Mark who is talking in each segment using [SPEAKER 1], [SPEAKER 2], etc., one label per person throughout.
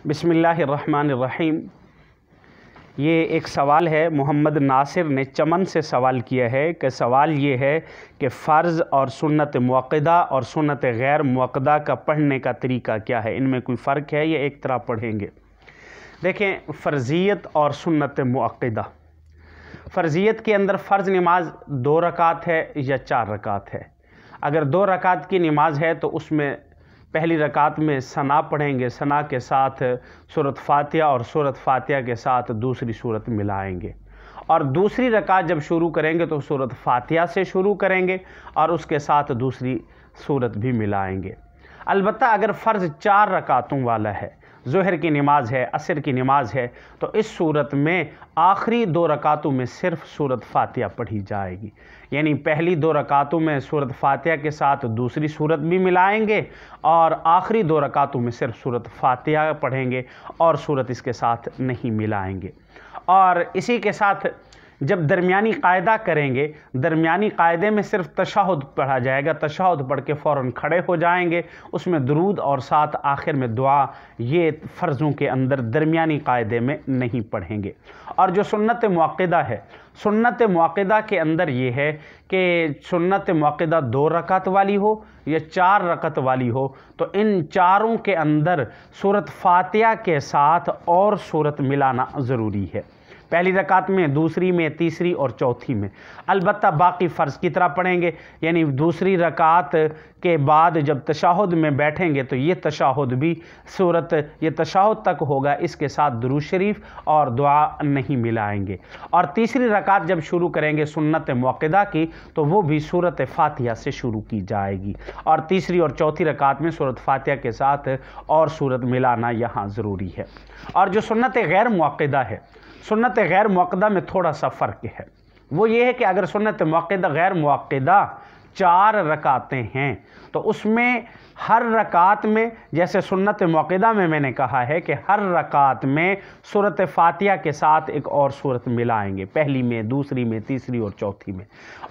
[SPEAKER 1] बिस्मिल्लाहिर्रहमानिर्रहीम। ये एक सवाल है, मोहम्मद नासिर ने चमन से सवाल किया है कि सवाल ये है कि फ़र्ज़ और सुन्नत मुअक्कदा और सुन्नत गैर मुअक्कदा का पढ़ने का तरीका क्या है, इनमें कोई फ़र्क है या एक तरह पढ़ेंगे? देखें, फ़र्ज़ियत और सुन्नत मुअक्कदा। फ़र्ज़ियत के अंदर फ़र्ज़ नमाज 2 रकात है या 4 रकात है। अगर 2 रकात की नमाज है तो उसमें पहली रकात में सना पढ़ेंगे, सना के साथ सूरत फ़ातिहा और सूरत फ़ातिहा के साथ दूसरी सूरत मिलाएंगे, और दूसरी रकात जब शुरू करेंगे तो सूरत फ़ातिहा से शुरू करेंगे और उसके साथ दूसरी सूरत भी मिलाएंगे। अलबत्ता अगर फ़र्ज़ 4 रकातों वाला है, ज़ोहर की नमाज है, असर की नमाज है, तो इस सूरत में आखिरी 2 रकातों में सिर्फ़ सूरत फ़ातिहा पढ़ी जाएगी। यानी पहली 2 रकातों में सूरत फ़ातिहा के साथ दूसरी सूरत भी मिलाएंगे और आखिरी 2 रकातों में सिर्फ सूरत फ़ातिहा पढ़ेंगे और सूरत इसके साथ नहीं मिलाएंगे। और इसी के साथ जब दरमियानी कायदा करेंगे, दरमियानी कायदे में सिर्फ तशहुद पढ़ा जाएगा, तशहुद पढ़ के फ़ौरन खड़े हो जाएंगे, उसमें दुरूद और साथ आखिर में दुआ, ये फ़र्ज़ों के अंदर दरमियानी कायदे में नहीं पढ़ेंगे। और जो सुन्नत मुअक्कदा है, सुन्नत मुअक्कदा के अंदर ये है कि सुन्नत मुअक्कदा 2 रकात वाली हो या 4 रकात वाली हो, तो इन चारों के अंदर सूरत फ़ातिहा के साथ और सूरत मिलाना ज़रूरी है। पहली रकात में, दूसरी में, तीसरी और चौथी में। अलबत्ता बाकी फ़र्ज़ की तरह पढ़ेंगे, यानी दूसरी रकात के बाद जब तशहुद में बैठेंगे तो ये तशहुद भी सूरत, ये तशहुद तक होगा, इसके साथ दुरूद शरीफ और दुआ नहीं मिलाएंगे। और तीसरी रकात जब शुरू करेंगे सुन्नत मुअक्कदा की, तो वो भी सूरत फ़ातिहा से शुरू की जाएगी, और तीसरी और चौथी रकात में सूरत फ़ातिहा के साथ और सूरत मिलाना यहाँ ज़रूरी है। और जो सुन्नत गैर मुअक्कदा है, सुन्नत गैर मुअक्कदा में थोड़ा सा फ़र्क है। वो ये है कि अगर सुन्नत मुअक्कदा गैर मुअक्कदा 4 रकातें हैं तो उसमें हर रकात में, जैसे सुन्नत मुअक्कदा में मैंने कहा है कि हर रकात में सूरत फ़ातिहा के साथ एक और सूरत मिलाएंगे, पहली में, दूसरी में, तीसरी और चौथी में।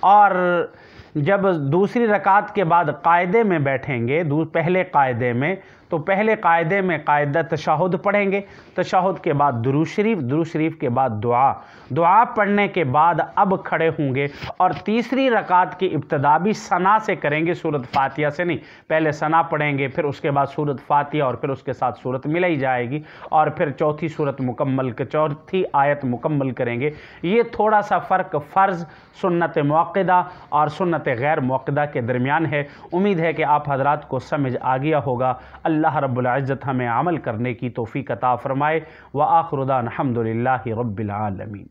[SPEAKER 1] और जब दूसरी रकात के बाद कायदे में बैठेंगे, पहले कायदे में, तो पहले कायदे में कायदा तशहुद पढ़ेंगे, तशहुद के बाद दुरूद शरीफ, दुरूद शरीफ के बाद दुआ, दुआ पढ़ने के बाद अब खड़े होंगे और तीसरी रकात की इब्तिदा भी सना से करेंगे, सूरत फ़ातिहा से नहीं। पहले सना पढ़ेंगे, फिर उसके बाद सूरत फ़ातिहा और फिर उसके साथ सूरत मिलाई जाएगी, और फिर चौथी सूरत मुकम्मल, चौथी आयत मुकम्मल करेंगे। ये थोड़ा सा फ़र्क फ़र्ज़, सुन्नत मुअक्कदा और सुन्नत गैर मुअक्कदा के दरमियान है। उम्मीद है कि आप हज़रात को समझ आ गया होगा। अल्लाह रब्बुल इज़्ज़त हमें अमल करने की तौफ़ीक़ अता फ़रमाए। व आख़िरु दाअवाना अल्हम्दुलिल्लाहि रब्बिल आलमीन।